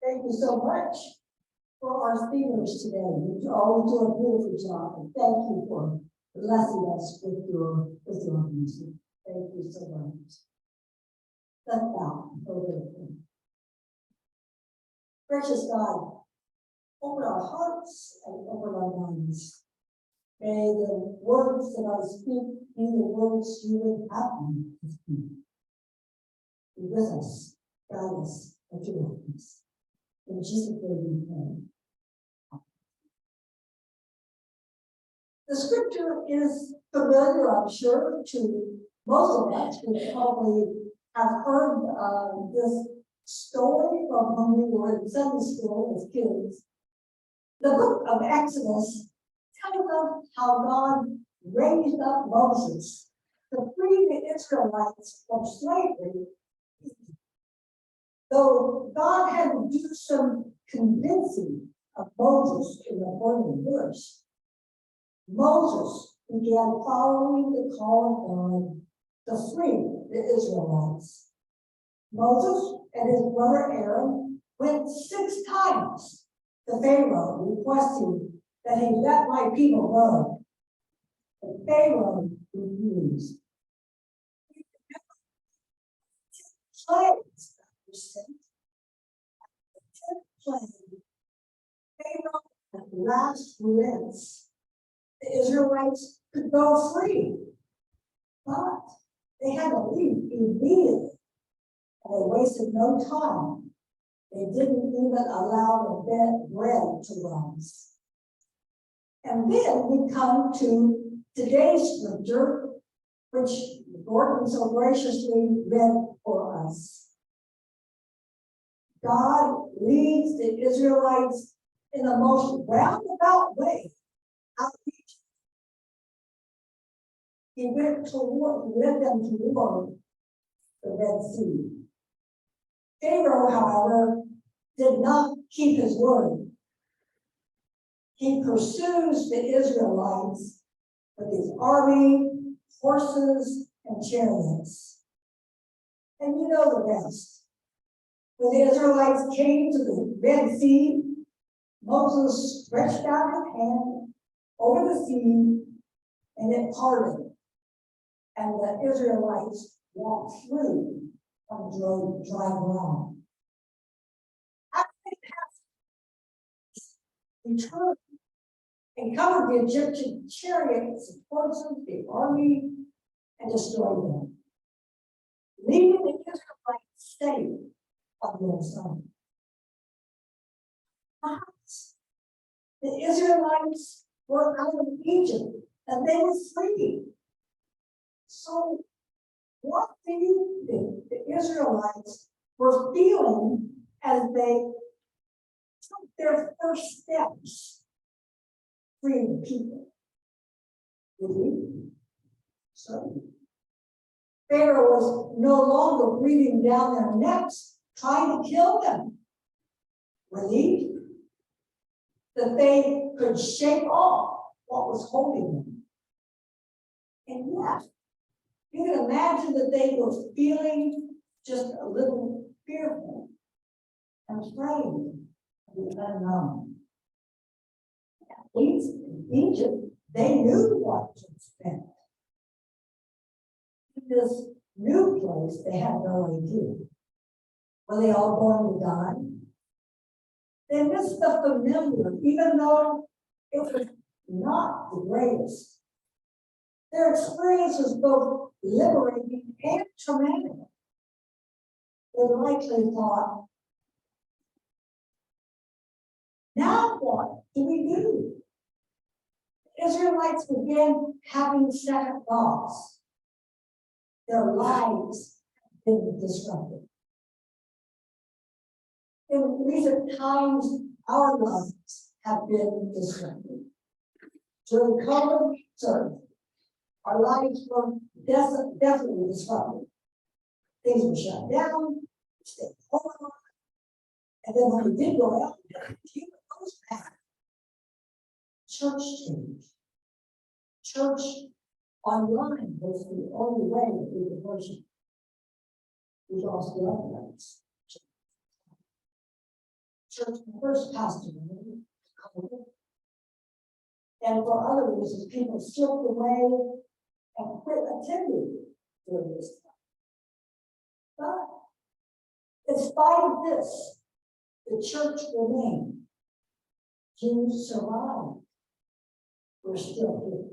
Thank you so much for our speakers today. You always do a beautiful job. And thank you for blessing us with your music. Thank you so much. Let's bow over the prayer. Gracious God, open our hearts and open our minds. May the words that I speak be the words you would have me to speak. Be with us, guide us, and direct us. In Jesus' name we pray. The scripture is familiar, I'm sure, to most of us. We probably have heard this story from when we were in Sunday school as kids. The book of Exodus tells us how God raised up Moses to free the Israelites from slavery. Though God had to do some convincing of Moses in the burning bush, Moses began following the call of God to free the Israelites. Moses and his brother Aaron went 6 times to Pharaoh requesting that he let my people go. But Pharaoh refused. Slaves were sent. The 10th plague, Pharaoh at last relents. The Israelites could go free, but they had to leave immediately. And they wasted no time. They didn't even allow the bread to rise. And then we come to today's scripture, which Gordon so graciously read for us. God leads the Israelites in the most roundabout way out of Egypt. He led them toward the Red Sea. Pharaoh, however, did not keep his word. He pursues the Israelites with his army, horses, and chariots. And you know the rest. When the Israelites came to the Red Sea, Moses stretched out his hand over the sea, and it parted. And the Israelites walked through on dry ground. After they passed, returned and covered the Egyptian chariots and horses, the army, and destroyed them, leaving the Israelites safe on the other side. Perhaps the Israelites were out of Egypt and they were free. So what do you think the Israelites were feeling as they took their first steps freeing the people? Relief? Certainly. Pharaoh was no longer breathing down their necks, trying to kill them. Relief? That they could shake off what was holding them. And yet, you can imagine that they were feeling just a little fearful and afraid of the unknown. At least in Egypt, they knew what to expect. In this new place, they had no idea. Were they all going to die? They missed the familiar, even though it was not the greatest. Their experience was both liberating and traumatic. They likely thought, now what do we do? The Israelites began having second thoughts. Their lives had been disrupted. In recent times, our lives have been disrupted. During COVID, certainly, our lives were definitely disrupted. Things were shut down, we stayed home, and then when we did go out, keep those back. Church changed. Church online was the only way that we could worship. We lost the other rights. church first pastor, and for other reasons, people slipped away and quit attending during this time. But in spite of this, the church remained. Jews survived. We're still here.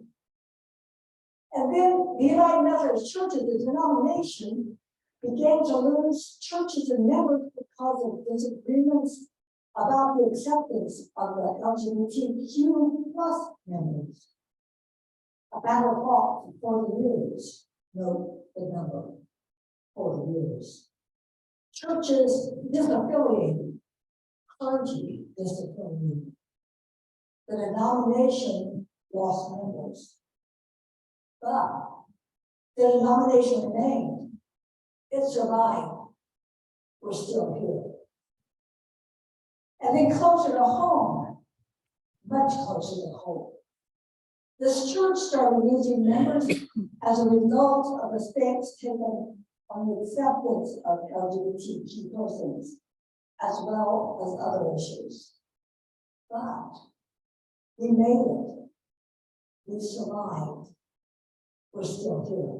And then the United Methodist Church, the denomination, began to lose churches and members because of disagreements about the acceptance of the LGBTQ plus members. A battle fought for 40 years. Note the number, 40 years. Churches disaffiliated, clergy disaffiliated. The denomination lost members. But the denomination remained. It survived. We're still here. And then closer to home, much closer to home, this church started losing members as a result of a stance taken on the acceptance of LGBTQ persons, as well as other issues. But we made it. We survived. We're still here.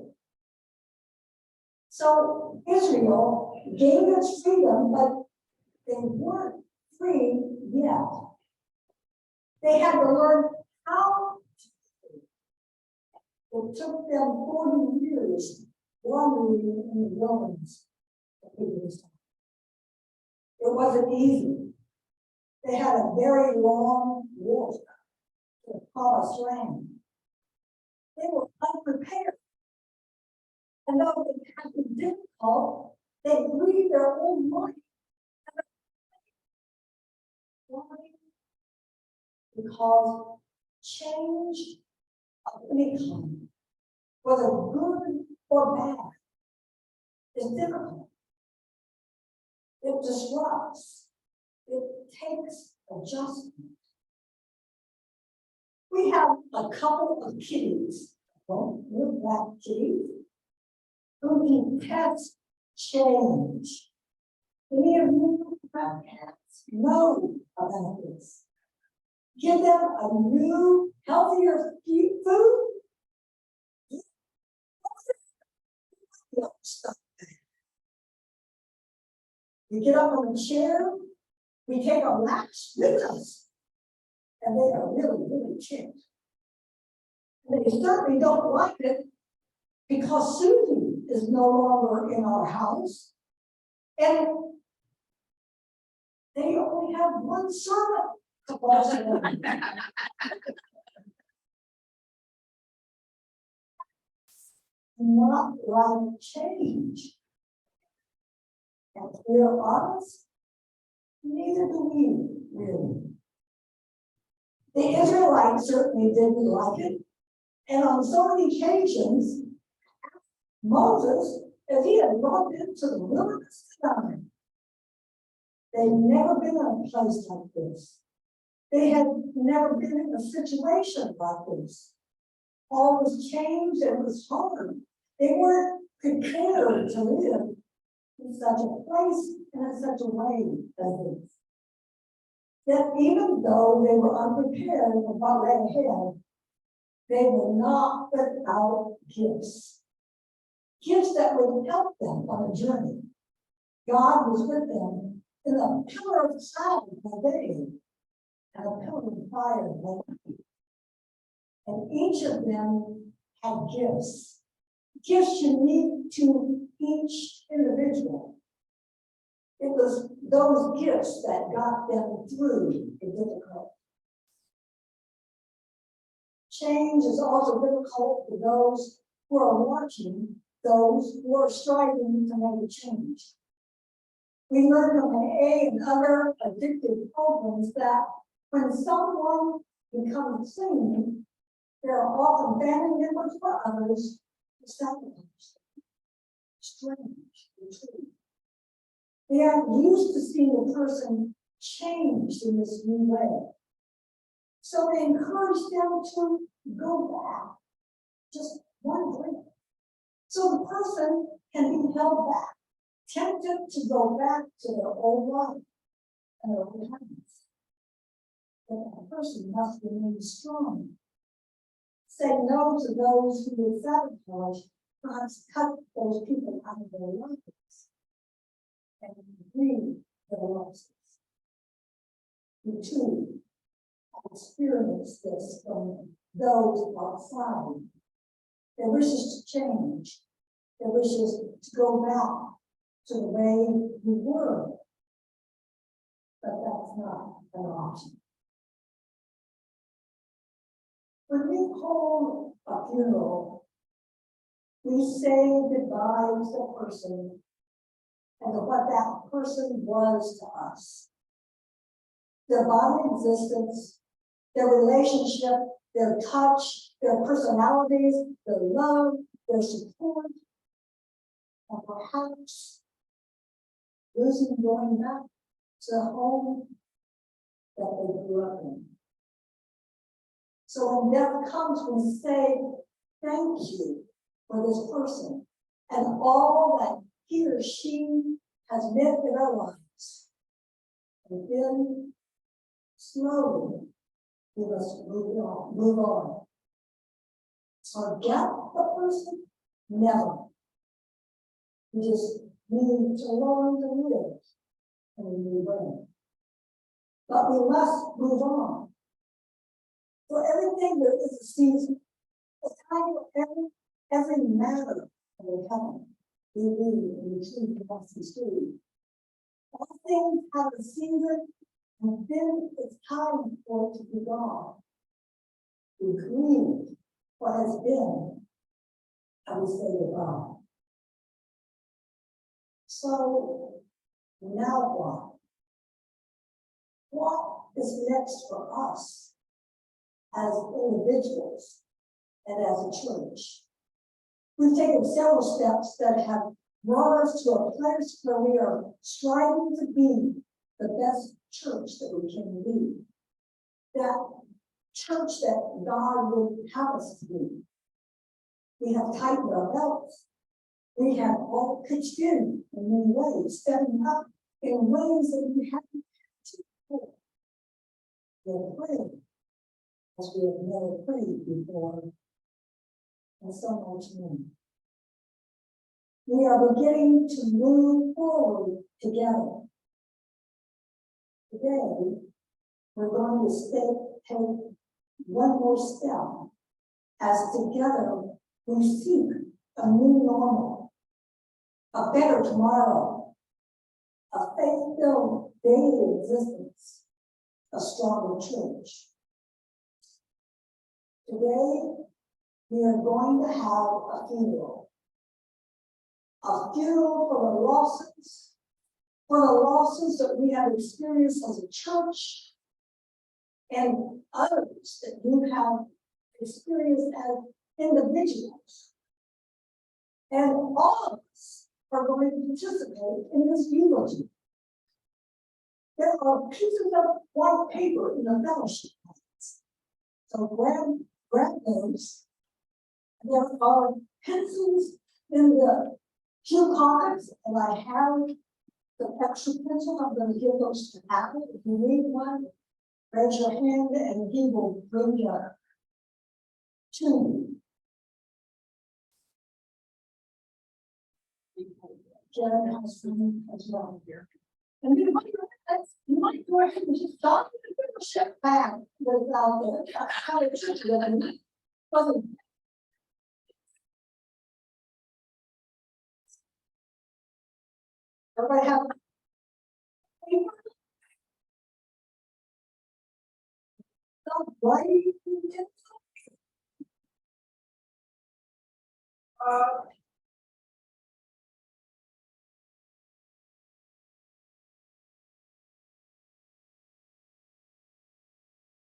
So Israel gained its freedom, but they weren't free yet. They had to learn how to. It took them 40 years wandering in the wilderness. It wasn't easy. They had a very long walk to the promised land. They were unprepared. And though it had been difficult, they breathed their own life. Why? Because change of any kind, whether good or bad, is difficult. It disrupts. It takes adjustment. We have a couple of kitties, we're black kitties, who detest change. Any of you who have cats know about this. Give them a new, healthier food. We get up on the chair, we take our laps with us, and they are really, really changed. And they certainly don't like it because Susie is no longer in our house, and they only have one servant to watch them. Not like change. And if we're honest, neither do we really. The Israelites certainly didn't like it, and on so many occasions, Moses, if he had gone into the wilderness time, they'd never been in a place like this. They had never been in a situation like this. All was changed and it was hard. They weren't prepared to live in such a place and in such a way as this. Yet even though they were unprepared for what lay ahead, they were not without gifts. Gifts that would help them on a journey. God was with them in a pillar of cloud by day and a pillar of fire by night. And each of them had gifts. Gifts unique to each individual. It was those gifts that got them through the difficult. Change is also difficult for those who are watching, those who are striving to make a change. We learned from AA and other addictive programs that when someone becomes clean, there are often family members or others who sacrifice. Strange, true. They aren't used to seeing a person changed in this new way. So they encourage them to go back, just one drink. So the person can be held back, tempted to go back to their old life. and their own hands. But that person must remain strong. Say no to those who would sabotage, perhaps cut those people out of their lives, and grieve their losses. You too have experienced this from those outside. Their wishes to change, their wishes to go back to the way you were. But that's not an option. When we hold a funeral, we say goodbye to the person and to what that person was to us. Their body existence, their relationship, their touch, their personalities, their love, their support, and perhaps losing going back to the home that they grew up in. So when death comes, we say thank you for this person and all that he or she has meant in our lives. And then slowly we must move on. Forget the person? Never. We just need to learn to live in a new way. But we must move on. For everything there is a season, a time for every matter of heaven. We read in the truth of history. All things have a season, and then it's time for it to be gone. We grieve what has been, and we say goodbye. So now what? What is next for us as individuals and as a church? We've taken several steps that have brought us to a place where we are striving to be the best church that we can be. That church that God would have us to be. We have tightened our belts. We have all pitched in many ways, stepping up in ways that we haven't had to before. We're praying as we have never prayed before, and so much more. We are beginning to move forward together. Today, we're going to take one more step as together we seek a new normal, a better tomorrow, a faith-filled daily existence, a stronger church. Today, we are going to have a funeral for the losses that we have experienced as a church and others that you have experienced as individuals. And all of us are going to participate in this eulogy. There are pieces of white paper in the fellowship box. So grab those. There are pencils in the pew pockets, and I have the extra pencils. I'm going to give those to Apple. If you need one, raise your hand and he will bring you to you. Jen has some as well here. And you might go ahead and just stop the membership back that's out there. That's how it should be. Wasn't everybody have paper? Stop writing.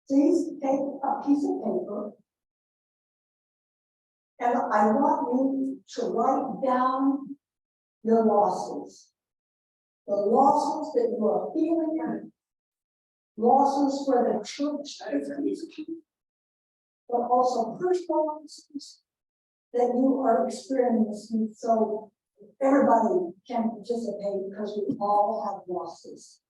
Please take a piece of paper, and I want you to write down your losses. The losses that you are feeling, losses for the church, but also personal losses that you are experiencing, so everybody can participate because we all have losses.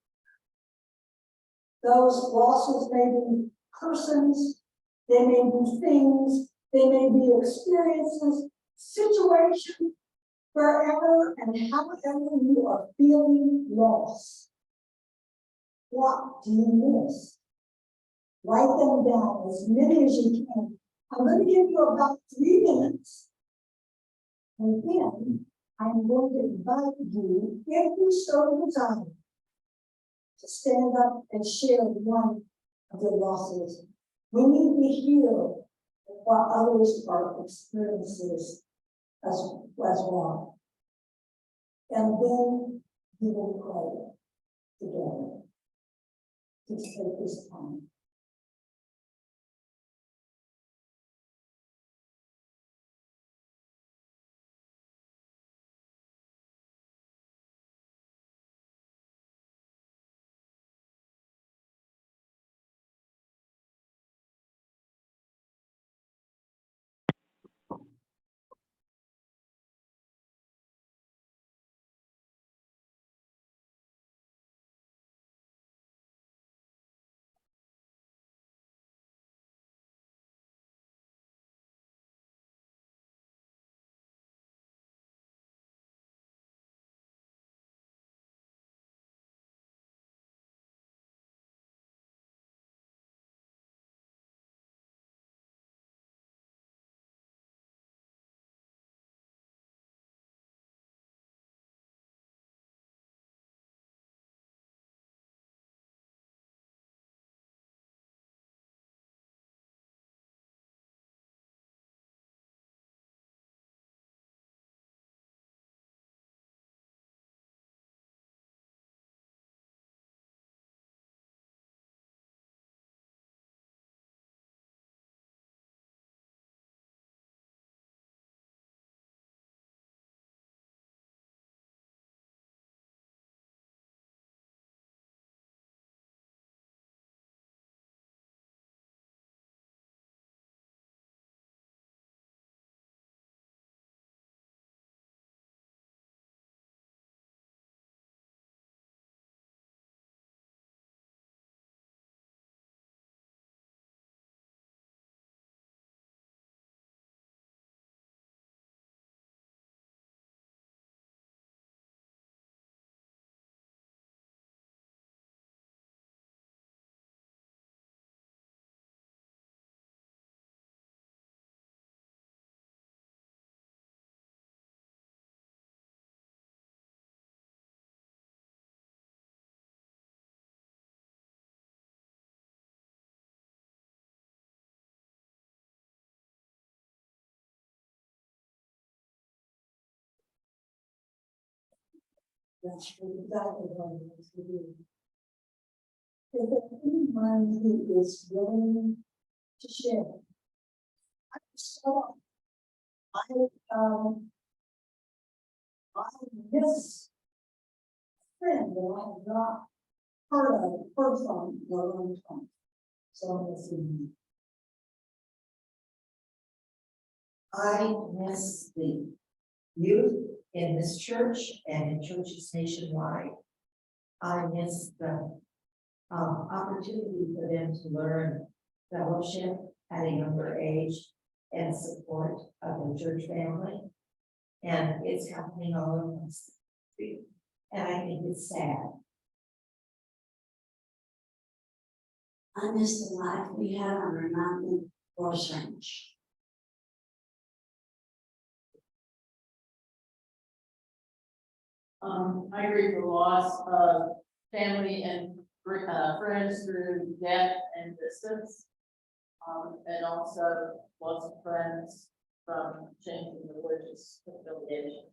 Those losses may be persons, they may be things, they may be experiences, situations, wherever and however you are feeling lost. What do you miss? Write them down, as many as you can. I'm going to give you about 3 minutes. And then I'm going to invite you, if you so desire, to stand up and share one of your losses. We need to hear what others are experiencing as well. And then we will pray together. Please take this time. That's exactly what it is to do. Is there anyone who is willing to share? So I miss a friend that I have not heard from in a long time. So I'm going to see. I miss the youth in this church and in churches nationwide. I miss the opportunity for them to learn fellowship at a younger age and support of the church family. And it's happening all over the street. And I think it's sad. I miss the life we had on our mountain horse ranch. I grieve the loss of family and friends through death and distance. And also lots of friends from changing religious affiliation.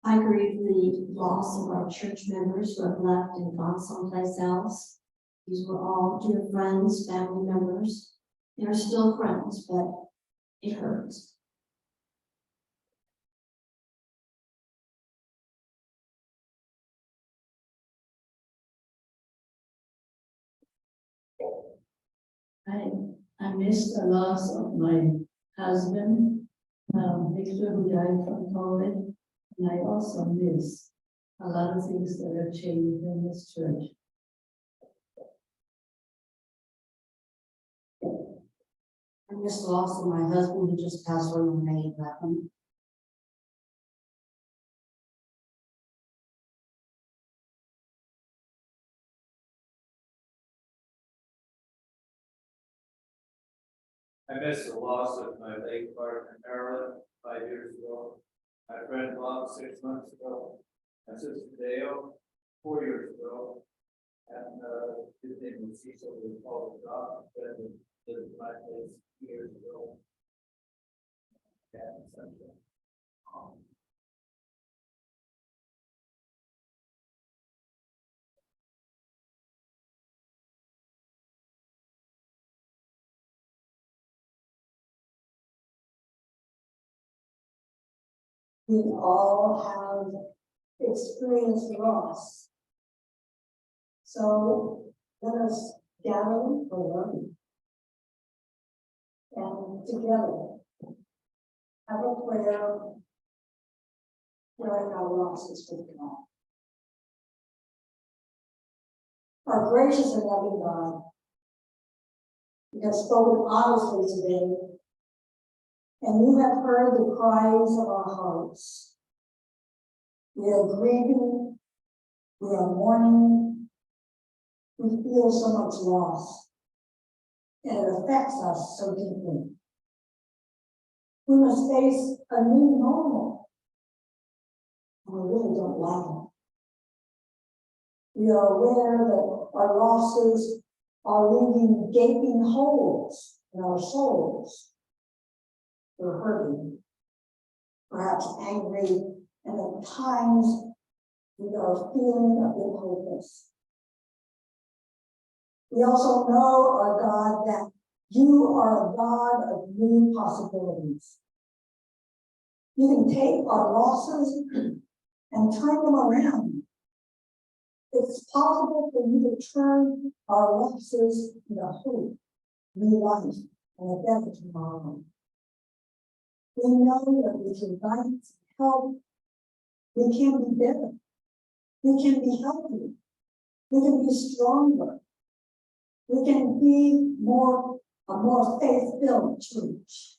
I grieve the loss of our church members who have left and gone someplace else. These were all dear friends, family members. They're still friends, but it hurts. I miss the loss of my husband, Victor, who died from COVID. And I also miss a lot of things that have changed in this church. I miss the loss of my husband who just passed away on May 11th. I miss the loss of my late partner Marilyn 5 years ago. My friend Bob 6 months ago. My sister Dale 4 years ago. And his name was Cecil, who was called the dog, friend that lived in my place years ago. And something. We all have experienced loss. So let us gather in prayer and together have a prayer sharing our losses with God. Our gracious and loving God, you have spoken honestly today, and you have heard the cries of our hearts. We are grieving, we are mourning, we feel so much loss, and it affects us so deeply. We must face a new normal, and we really don't like it. We are aware that our losses are leaving gaping holes in our souls. We're hurting, perhaps angry, and at times we are feeling a bit hopeless. We also know, our God, that you are a God of new possibilities. You can take our losses and turn them around. It's possible for you to turn our losses into hope, new life, and a better tomorrow. We know that with your guidance and help, we can be better. We can be healthy. We can be stronger. We can be a more faith-filled church.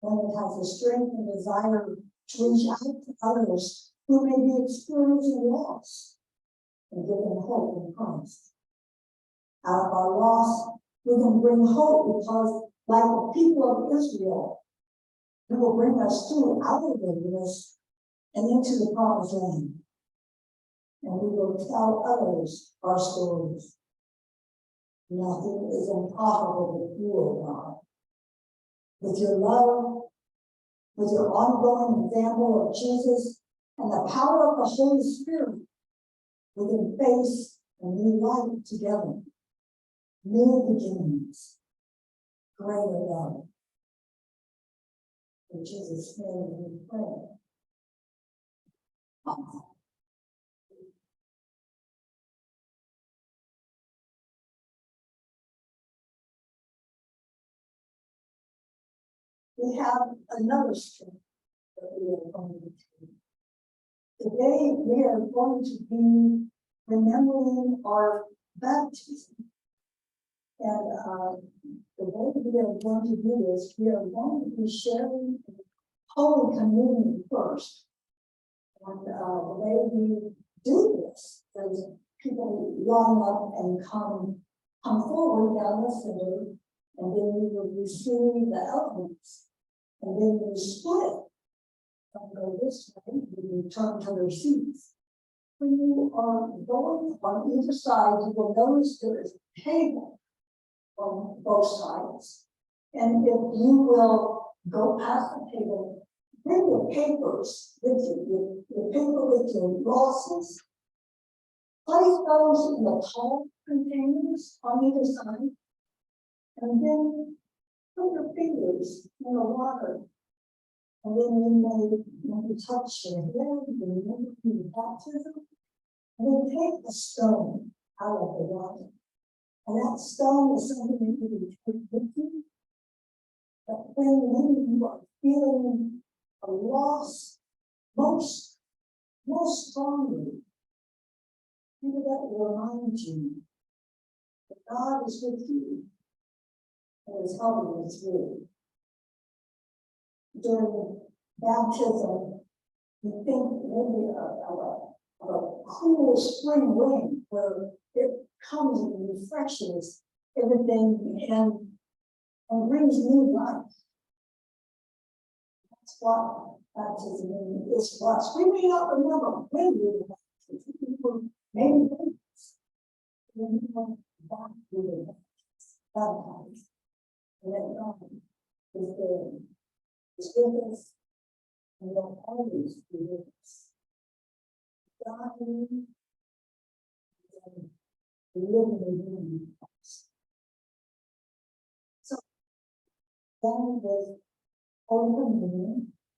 One that has the strength and desire to reach out to others who may be experiencing loss and give them hope in Christ. Out of our loss, we can bring hope because, like the people of Israel, He will bring us through our wilderness and into the promised land. And we will tell others our stories. Nothing is impossible with you, O God. With your love, with your ongoing example of Jesus, and the power of the Holy Spirit, we can face a new life together. New beginnings, greater love. In Jesus' name we pray. Amen. We have another strength that we are going to take. Today we are going to be remembering our baptism. And the way we are going to do this, we are going to be sharing Holy Communion first. And the way we do this is people line up and come forward down the center, and then we will receive the elements, and then we split and go this way, we return to their seats. When you are going on either side, you will notice there is a table on both sides. And if you will go past the table, bring your papers with you, your paper with your losses. Place those in the tall containers on either side. And then put your fingers in the water. And then you may touch your head, you remember the baptism. And then take a stone out of the water. And that stone is something that you can take with you. But when you are feeling a loss, most strongly. Remember that remind you that God is with you and is helping you through. During baptism, you think maybe of a cool spring rain where it comes and refreshes everything and brings new life. That's what baptism is for us. We may not remember when we were baptized. We were maybe when we went back, we were baptized. And that God is there, is with us, and will always be with us. God and living in us. So, God was over the moon,